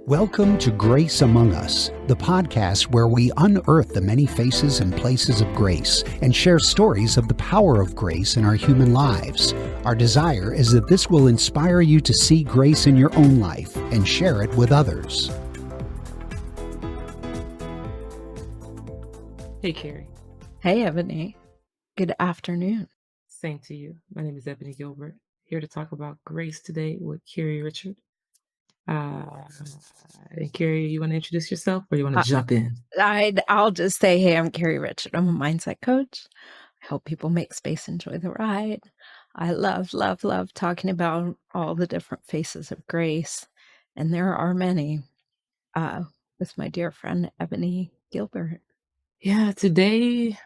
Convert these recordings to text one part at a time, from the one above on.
Welcome to Grace Among Us, the podcast where we unearth the many faces and places of grace and share stories of the power of grace in our human lives. Our desire is that this will inspire you to see grace in your own life and share it with others. Hey, Carrie. Hey, Ebony. Good afternoon. Same to you. My name is Ebony Gilbert, here to talk about grace today with Carrie Richard. Carrie, you want to introduce yourself or you want to jump in? I'll just say, hey, I'm Carrie Richard. I'm a mindset coach. I help people make space, enjoy the ride. I love talking about all the different faces of grace. And there are many, with my dear friend, Ebony Gilbert. Yeah, today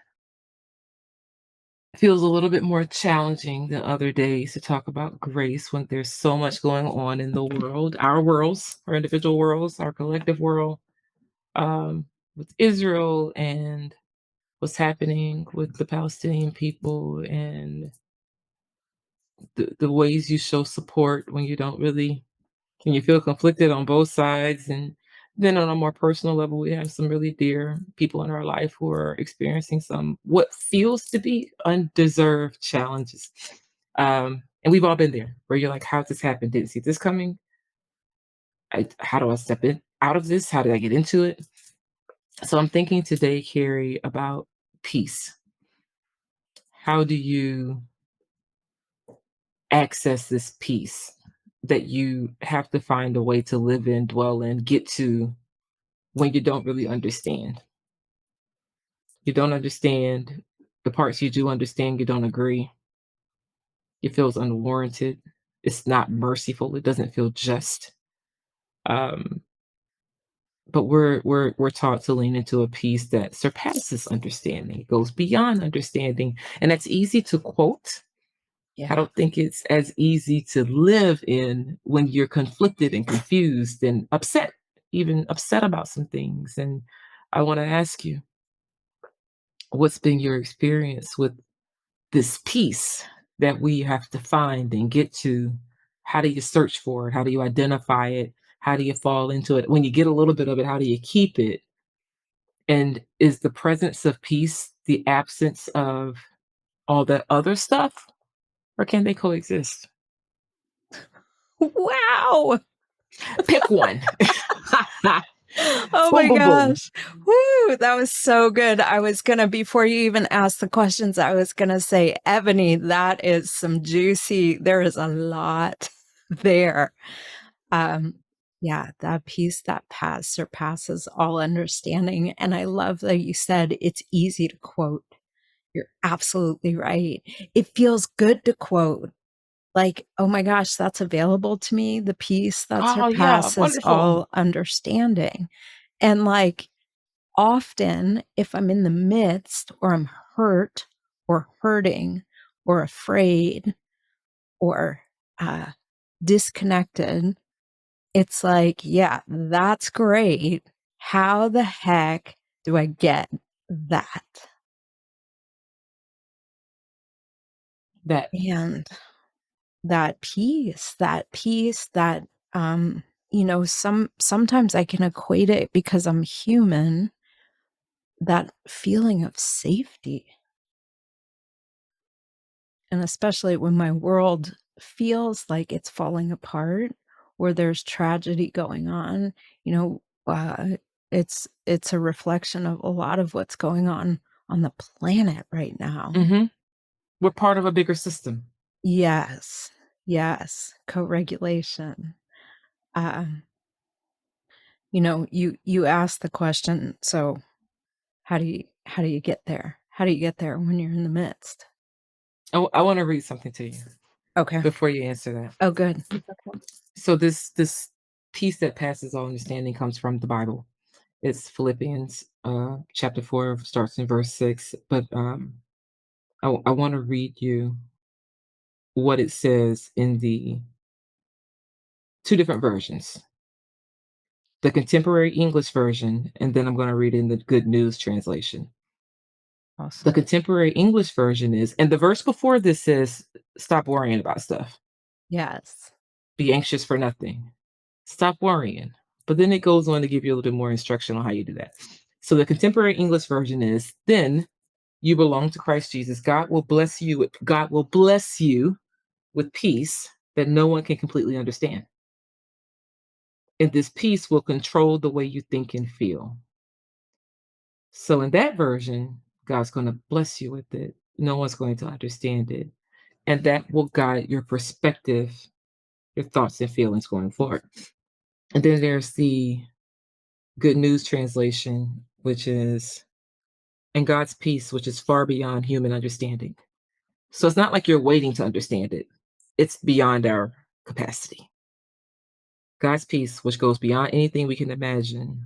feels a little bit more challenging than other days to talk about grace when there's so much going on in the world, our worlds, our individual worlds, our collective world, with Israel and what's happening with the Palestinian people and the ways you show support when you don't really, when you feel conflicted on both sides. And then on a more personal level, we have some really dear people in our life who are experiencing some what feels to be undeserved challenges. And we've all been there where you're like, how did this happen? Didn't see this coming. How do I step in out of this? How did I get into it? So I'm thinking today, Carrie, about peace. How do you access this peace that you have to find a way to live in, dwell in, get to when you don't really understand? You don't understand the parts you do understand, you don't agree. It feels unwarranted. It's not merciful. It doesn't feel just. Um, but we're taught to lean into a peace that surpasses understanding, it goes beyond understanding, and that's easy to quote. I don't think it's as easy to live in when you're conflicted and confused and upset, even upset about some things. And I want to ask you, what's been your experience with this peace that we have to find and get to? How do you search for it? How do you identify it? How do you fall into it? When you get a little bit of it, how do you keep it? And is the presence of peace the absence of all that other stuff, or can they coexist? Wow. Pick one. Oh Boom, my boom, boom. gosh. Woo, that was so good. I was going to, before you even ask the questions, I was going to say, Ebony, that is some juicy, there is a lot there. Yeah, that peace that surpasses all understanding. And I love that you said it's easy to quote. You're absolutely right. It feels good to quote. Like, oh my gosh, that's available to me. The peace that Oh, yeah, surpasses wonderful. all understanding. And like, often if I'm in the midst or I'm hurt or hurting or afraid or disconnected, it's like, yeah, that's great. How the heck do I get that? And that peace, that, sometimes I can equate it because I'm human, that feeling of safety. And especially when my world feels like it's falling apart or there's tragedy going on, it's a reflection of a lot of what's going on the planet right now. Mm-hmm. We're part of a bigger system. Yes, co-regulation. You asked the question, so how do you get there? How do you get there when you're in the midst? I want to read something to you Okay. before you answer that. Oh, good. So this peace that passes all understanding comes from the Bible. It's Philippians chapter 4, starts in verse 6. But I want to read you what it says in the two different versions. The contemporary English version, and then I'm going to read in the Good News translation. Awesome. The contemporary English version is, and the verse before this says, stop worrying about stuff. Yes. Be anxious for nothing. Stop worrying. But then it goes on to give you a little bit more instruction on how you do that. So the contemporary English version is, then you belong to Christ Jesus. God will bless you with peace that no one can completely understand. And this peace will control the way you think and feel. So in that version, God's going to bless you with it. No one's going to understand it. And that will guide your perspective, your thoughts and feelings going forward. And then there's the Good News translation, which is, and God's peace, which is far beyond human understanding. So it's not like you're waiting to understand it. It's beyond our capacity. God's peace, which goes beyond anything we can imagine,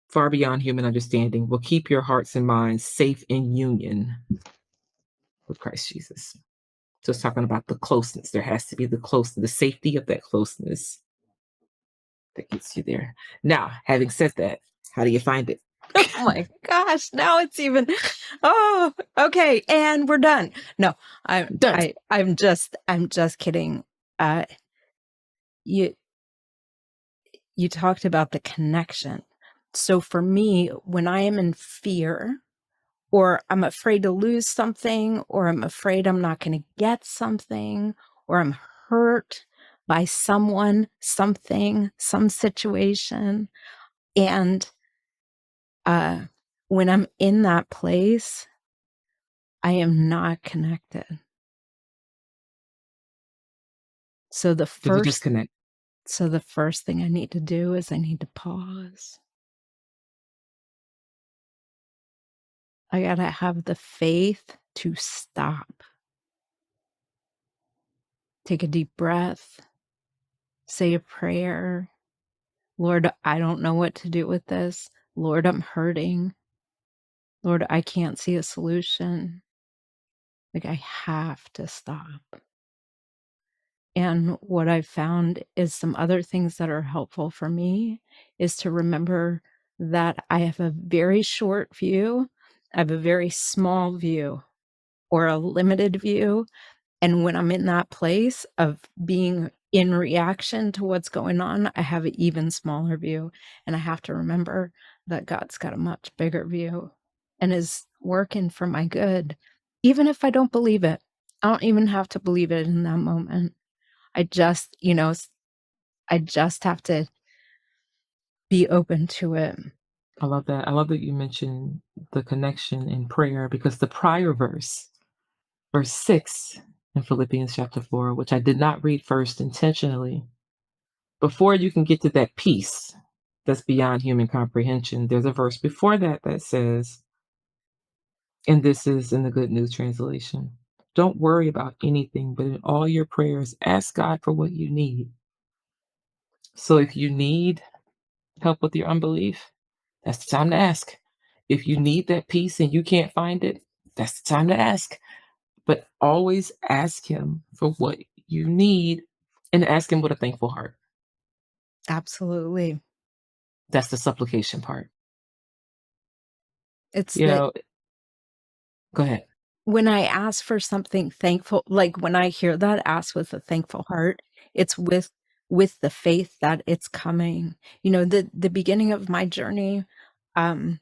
far beyond human understanding, will keep your hearts and minds safe in union with Christ Jesus. So it's talking about the closeness. There has to be the closeness, the safety of that closeness that gets you there. Now, having said that, how do you find it? Oh my gosh, now it's even, oh, okay. And we're done. No, Done. I'm just kidding. You talked about the connection. So for me, when I am in fear, or I'm afraid to lose something, or I'm afraid I'm not going to get something, or I'm hurt by someone, something, some situation, and when I'm in that place, I am not connected. So the Did you disconnect? first thing I need to do is I need to pause. I got to have the faith to stop. Take a deep breath. Say a prayer. Lord, I don't know what to do with this. Lord, I'm hurting. Lord, I can't see a solution. Like, I have to stop. And what I've found is some other things that are helpful for me is to remember that I have a very short view, I have a very small view, or a limited view. And when I'm in that place of being in reaction to what's going on, I have an even smaller view. And I have to remember that God's got a much bigger view and is working for my good, even if I don't believe it. I don't even have to believe it in that moment. I just have to be open to it. I love that. I love that you mentioned the connection in prayer, because the prior verse 6 in Philippians chapter 4, which I did not read first intentionally, before you can get to that peace that's beyond human comprehension, there's a verse before that that says, and this is in the Good News translation, don't worry about anything, but in all your prayers, ask God for what you need. So if you need help with your unbelief, that's the time to ask. If you need that peace and you can't find it, that's the time to ask. But always ask Him for what you need, and ask Him with a thankful heart. Absolutely. That's the supplication part. It's Go ahead. when I ask for something thankful, like when I hear that, ask with a thankful heart, it's with the faith that it's coming. The beginning of my journey, the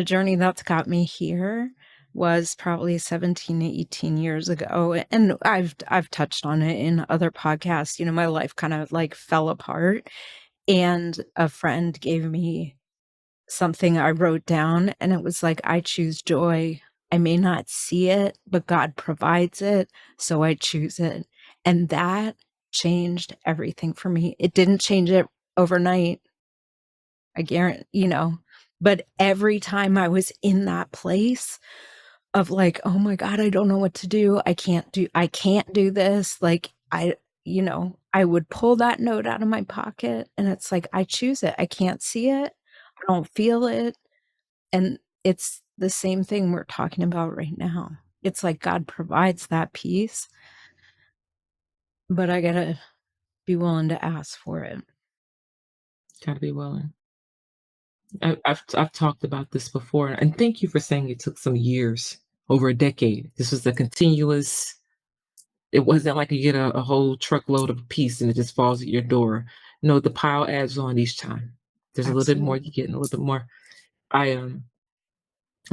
journey that's got me here was probably 17, 18 years ago. And I've touched on it in other podcasts. My life kind of like fell apart, and a friend gave me something I wrote down, and it was like, I choose joy. I may not see it, but God provides it, so I choose it. And that changed everything for me. It didn't change it overnight. I guarantee, but every time I was in that place of like, oh my God, I don't know what to do. I can't do this. Like, I would pull that note out of my pocket, and it's like, I choose it. I can't see it. I don't feel it. And it's the same thing we're talking about right now. It's like God provides that peace, but I gotta be willing to ask for it. Gotta be willing. I've talked about this before, and thank you for saying it took some years, over a decade. This was a continuous It wasn't like you get a whole truckload of peace and it just falls at your door. No, the pile adds on each time. There's a little bit more Absolutely. you get and a little bit more. I've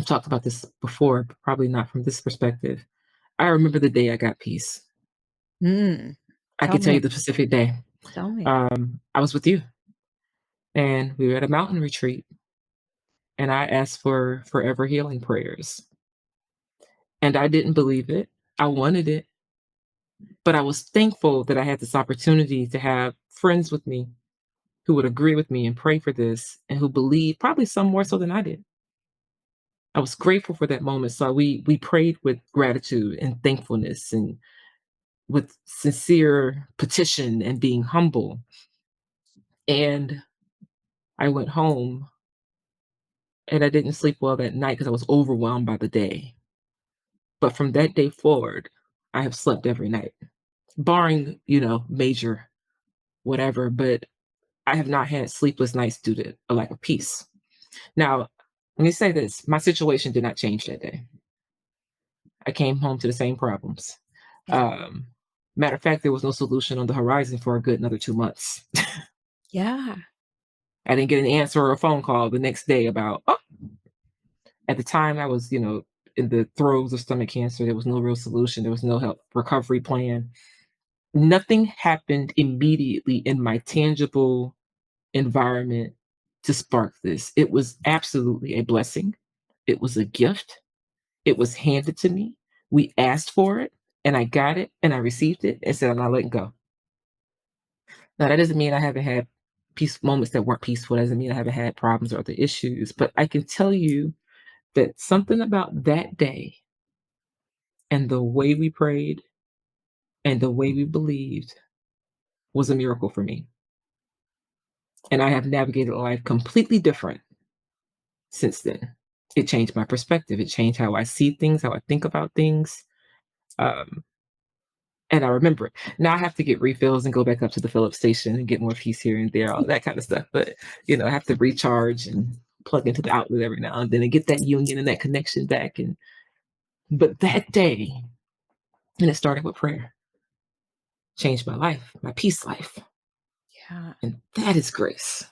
talked about this before, but probably not from this perspective. I remember the day I got peace. Mm, I tell could tell you me. the specific day. Tell me. I was with you, and we were at a mountain retreat, and I asked for forever healing prayers, and I didn't believe it. I wanted it, but I was thankful that I had this opportunity to have friends with me who would agree with me and pray for this, and who believed probably some more so than I did. I was grateful for that moment. So we prayed with gratitude and thankfulness and with sincere petition and being humble. And I went home and I didn't sleep well that night because I was overwhelmed by the day. But from that day forward, I have slept every night, barring, major whatever, but I have not had sleepless nights due to a lack of peace. Now, let me say this, my situation did not change that day. I came home to the same problems. Yeah. Um, Matter of fact, there was no solution on the horizon for a good another 2 months. Yeah. I didn't get an answer or a phone call the next day about, oh, at the time I was, in the throes of stomach cancer. There was no real solution. There was no help recovery plan. Nothing happened immediately in my tangible environment to spark this. It was absolutely a blessing. It was a gift. It was handed to me. We asked for it and I got it and I received it and said, I'm not letting go. Now, that doesn't mean I haven't had peace moments that weren't peaceful. That doesn't mean I haven't had problems or other issues, but I can tell you that something about that day and the way we prayed and the way we believed was a miracle for me. And I have navigated life completely different since then. It changed my perspective. It changed how I see things, how I think about things. Um, and I remember it. Now I have to get refills and go back up to the Phillips station and get more peace here and there, all that kind of stuff. But, I have to recharge and plug into the outlet every now and then and get that union and that connection back. But that day, and it started with prayer, changed my life, my peace life. Yeah. And that is grace.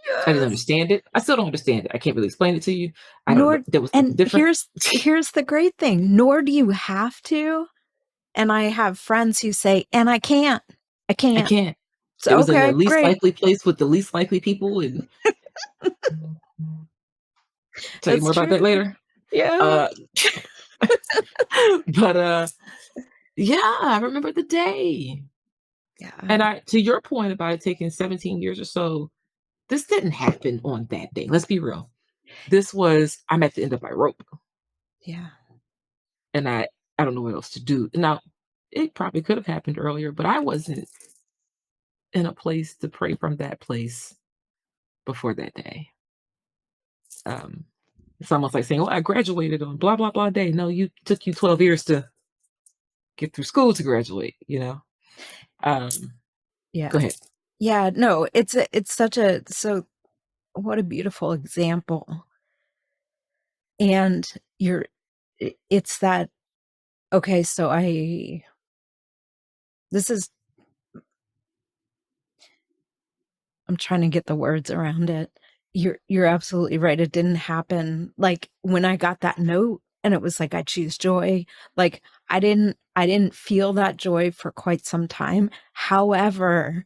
I didn't Yes. understand it. I still don't understand it. I can't really explain it to you. I don't know. Nor, There was something and different. here's the great thing. Nor do you have to. And I have friends who say, and I can't. I I can't. can't. So, It was in the okay, least great. likely place with the least likely people. And tell you That's more about that true. later. Yeah. But yeah, I remember the day. Yeah. And to your point about it taking 17 years or so, this didn't happen on that day. Let's be real. I'm at the end of my rope Yeah. and I don't know what else to do. Now, it probably could have happened earlier, but I wasn't in a place to pray from that place before that day. It's almost like saying, well, I graduated on blah, blah, blah day. No, took you 12 years to get through school to graduate, Um, Yeah. Go ahead. Yeah. No, it's so what a beautiful example. And it's that, okay, so I'm trying to get the words around it. You're absolutely right. It didn't happen like when I got that note and it was like, I choose joy. Like I didn't feel that joy for quite some time. However,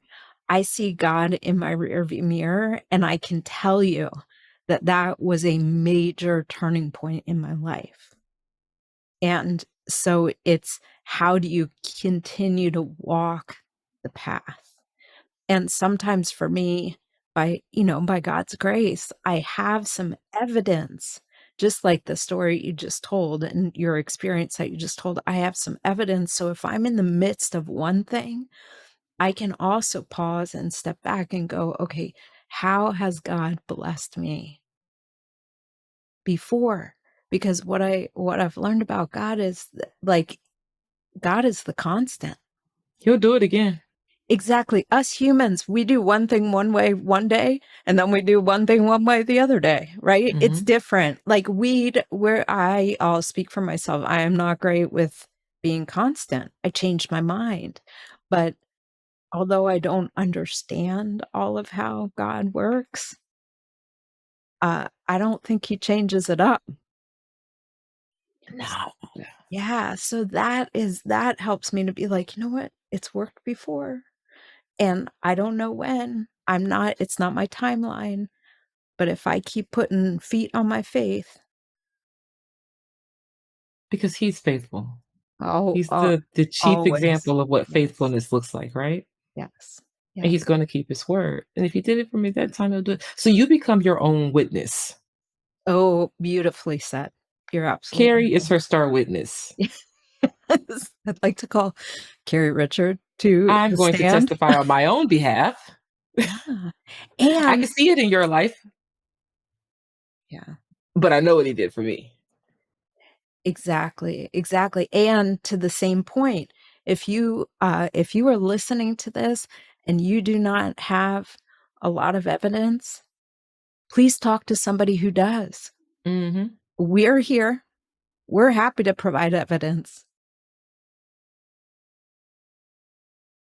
I see God in my rearview mirror and I can tell you that that was a major turning point in my life. And so it's, how do you continue to walk the path? And sometimes for me, by God's grace, I have some evidence, just like the story you just told and your experience that you just told. I have some evidence. So if I'm in the midst of one thing, I can also pause and step back and go, okay, how has God blessed me before? Because what I've learned about God is God is the constant. He'll do it again. Exactly. Us humans, we do one thing one way one day, and then we do one thing one way the other day, right? It's Mhm. different. Like I'll speak for myself. I am not great with being constant. I changed my mind. But although I don't understand all of how God works, I don't think he changes it up. No. Yeah, so that helps me to be like, you know what? It's worked before, and I don't know when. It's not my timeline, but if I keep putting feet on my faith, Because he's faithful. oh, He's the chief always. example of what Yes. faithfulness looks like, right? Yes. And Yes. he's gonna keep his word. And if he did it for me that time, he'll do it. So you become your own witness. Oh, beautifully said. You're absolutely Carrie is her star witness. yes. I'd like to call Carrie Richard to I'm the going to stand. testify on my own behalf. Yeah. I can And see it in your life, yeah. but I know what he did for me. Exactly, exactly, and to the same point, if you are listening to this and you do not have a lot of evidence, please talk to somebody who does. Mhm. We're here. We're happy to provide evidence.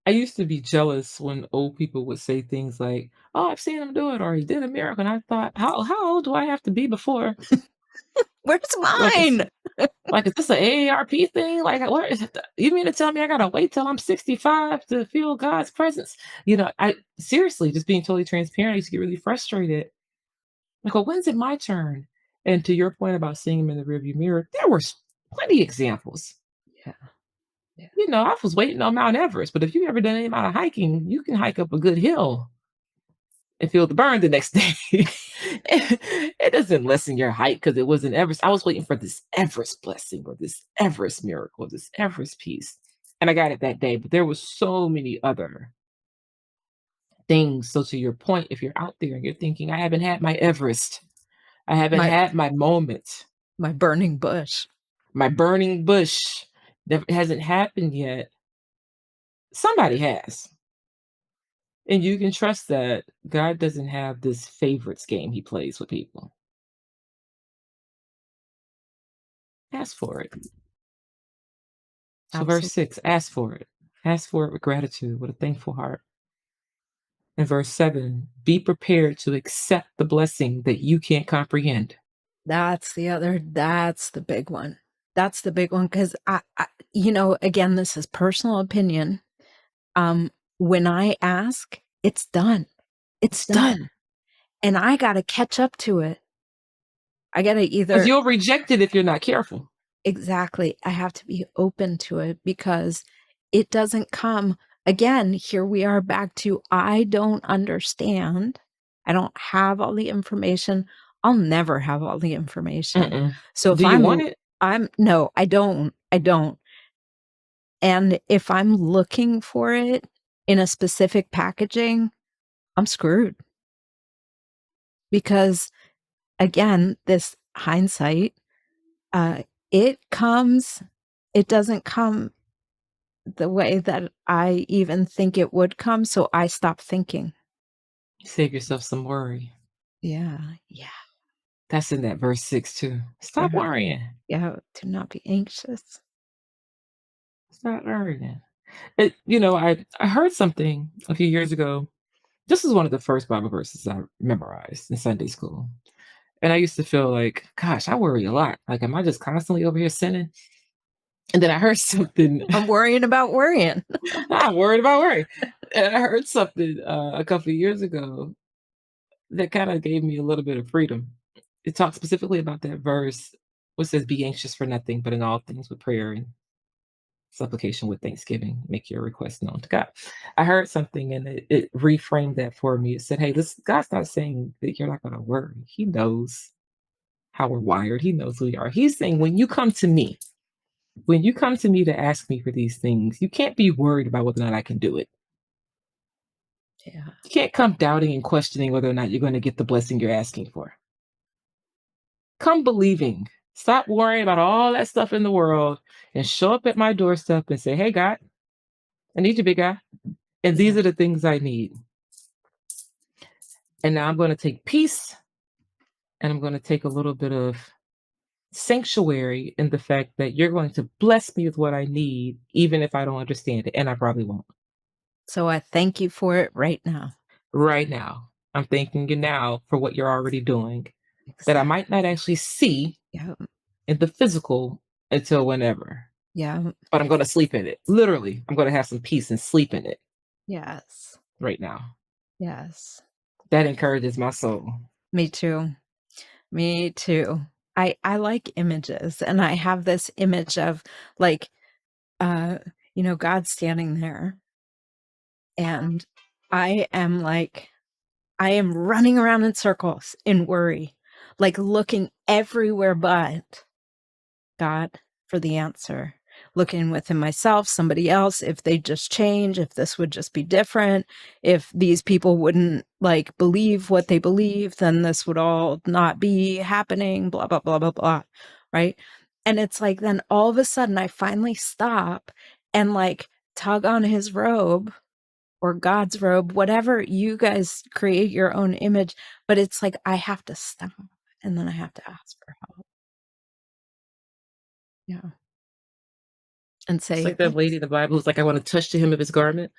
I used to be jealous when old people would say things like, "Oh, I've seen him do it," or "He did a miracle," and I thought, "How old do I have to be before Where's like, it's mine? like, is this an AARP thing? Like, what is it? You mean to tell me I gotta wait till I'm 65 to feel God's presence?" I seriously, just being totally transparent, I used to get really frustrated. Like, "Well, when's it my turn?" And to your point about seeing him in the rearview mirror, there were plenty examples. Yeah, yeah. I was waiting on Mount Everest, but if you've ever done any amount of hiking, you can hike up a good hill and feel the burn the next day. It doesn't lessen your height because it wasn't Everest. I was waiting for this Everest blessing or this Everest miracle, this Everest peace. And I got it that day, but there was so many other things. So to your point, if you're out there and you're thinking, I haven't had my Everest, I haven't My had my moment, my burning bush. my burning bush that hasn't happened yet, somebody has. And you can trust that God doesn't have this favorites game he plays with people. Ask for it. So verse Absolutely. 6, ask for it. Ask for it with gratitude, with a thankful heart. And verse 7, be prepared to accept the blessing that you can't comprehend. That's the big one. That's the big one because again, this is personal opinion. When I ask, it's done. It's It's done. done. And I gotta catch up to it. I gotta Because either you'll reject it if you're not careful. exactly, I have to be open to it because it doesn't come again, here we are back to I don't understand. I don't have all the information. I'll never have all the information. Mm-mm. So if Do you want it? I'm no, I don't. I don't. And if I'm looking for it in a specific packaging, I'm screwed because again, this hindsight, uh, it comes, it doesn't come the way that I even think it would come. So I stop thinking. Save yourself some worry. Yeah. Yeah. That's in that verse 6 too. Stop Yeah. worrying. Yeah. To not be anxious. Stop worrying. I heard something a few years ago. This is one of the first Bible verses I memorized in Sunday school. And I used to feel like, gosh, I worry a lot. Like, am I just constantly over here sinning? And then I heard something. I'm worrying about worrying. I'm worried about worry. And I heard something a couple of years ago that kind of gave me a little bit of freedom. It talks specifically about that verse, which says, be anxious for nothing, but in all things with prayer and supplication with thanksgiving, make your request known to God. I heard something and it reframed that for me. It said, hey, this God's not saying that you're not going to worry. He knows how we're wired. He knows who we are. He's saying, when you come to me to ask me for these things, you can't be worried about whether or not I can do it. Yeah. You can't come doubting and questioning whether or not you're going to get the blessing you're asking for. Come believing. Stop worrying about all that stuff in the world and show up at my doorstep and say, hey, God, I need you, big guy. And Yeah. these are the things I need. And now I'm going to take peace and I'm going to take a little bit of sanctuary in the fact that you're going to bless me with what I need, even if I don't understand it. And I probably won't. So I thank you for it right now. Right now, I'm thanking you now for what you're already doing that I might not actually see Yeah. in the physical until whenever. Yeah. But I'm going to sleep in it. Literally, I'm going to have some peace and sleep in it Yes. right now. Yes. That encourages my soul. Me too. Me too. I like images, and I have this image of like, God standing there, and I am running around in circles in worry, like looking everywhere but God for the answer. Looking within myself, somebody else, if they just change, if this would just be different, if these people wouldn't like believe what they believe, then this would all not be happening, blah, blah, blah, blah, blah. Right. And it's like, then all of a sudden I finally stop and like tug on his robe or God's robe, whatever you guys create your own image. But it's like, I have to stop and then I have to ask for help. Yeah. And say, It's like that lady in the Bible who's like, I want to touch the hem of his garment.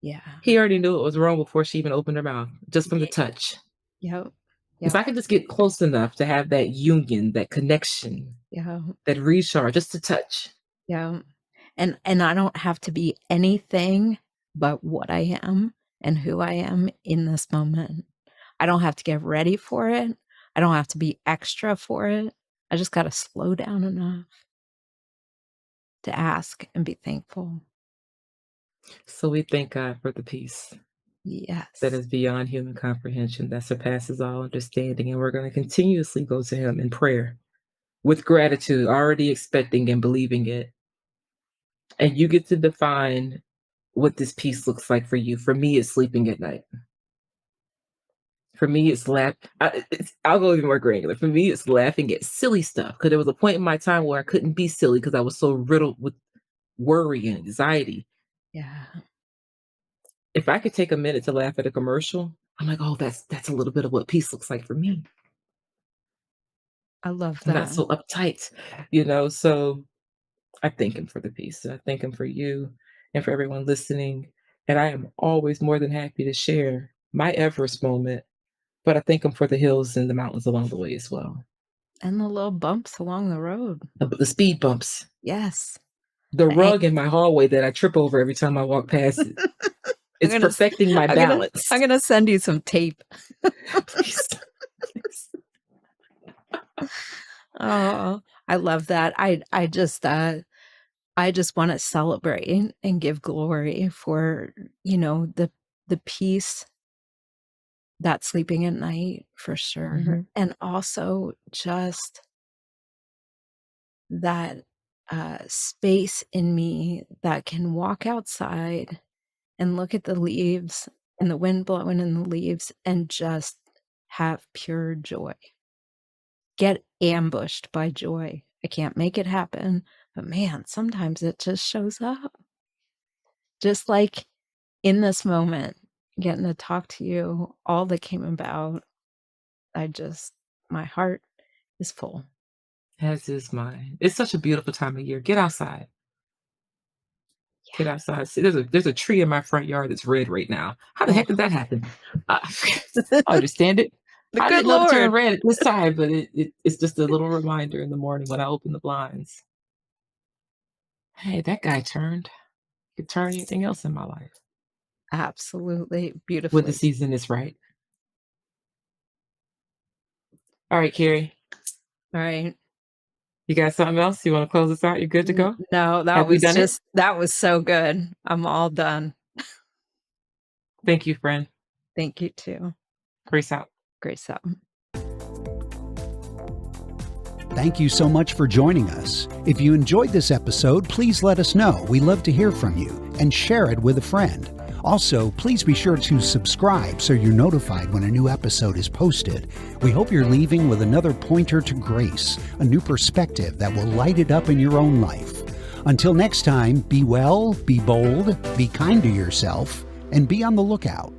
Yeah. He already knew it was wrong before she even opened her mouth, just from the touch. Yep. If I could just get close enough to have that union, that connection, Yeah. that recharge, just to touch. Yeah. And I don't have to be anything but what I am and who I am in this moment. I don't have to get ready for it. I don't have to be extra for it. I just got to slow down enough to ask and be thankful. So we thank God for the peace Yes. that is beyond human comprehension, that surpasses all understanding. And we're going to continuously go to him in prayer with gratitude, already expecting and believing it. And you get to define what this peace looks like for you. For me, it's sleeping at night. For me, it's I'll go even more granular. For me, it's laughing at silly stuff. Because there was a point in my time where I couldn't be silly because I was so riddled with worry and anxiety. Yeah. If I could take a minute to laugh at a commercial, I'm like, oh, that's a little bit of what peace looks like for me. I love I'm that. not so uptight, so I thank him for the peace. And I thank him for you and for everyone listening. And I am always more than happy to share my Everest moment, but I thank him for the hills and the mountains along the way as well. And the little bumps along the road. The speed bumps. Yes. The rug in my hallway that I trip over every time I walk past it. It's perfecting my balance. I'm going to send you some tape. Please. Oh, I love that. I just want to celebrate and give glory for, the peace that's sleeping at night for sure. Mm-hmm. And also just that space in me that can walk outside and look at the leaves and the wind blowing in the leaves and just have pure joy. Get ambushed by joy. I can't make it happen, but man, sometimes it just shows up. Just like in this moment, getting to talk to you, all that came about, my heart is full. As is mine. It's such a beautiful time of year. Get outside. Yeah. Get outside. See, there's a tree in my front yard that's red right now. How the heck did that happen? I understand it. I didn't know to turn red at this time, but it's just a little reminder in the morning when I open the blinds. Hey, that guy turned. He could turn anything else in my life. Absolutely. Beautiful. When the season is right. All right, Carrie. All right. You got something else? You want to close this out? You're good to go? No, that was so good. I'm all done. Thank you, friend. Thank you too. Grace out. Grace out. Thank you so much for joining us. If you enjoyed this episode, please let us know. We love to hear from you, and share it with a friend. Also, please be sure to subscribe so you're notified when a new episode is posted. We hope you're leaving with another pointer to grace, a new perspective that will light it up in your own life. Until next time, be well, be bold, be kind to yourself, and be on the lookout.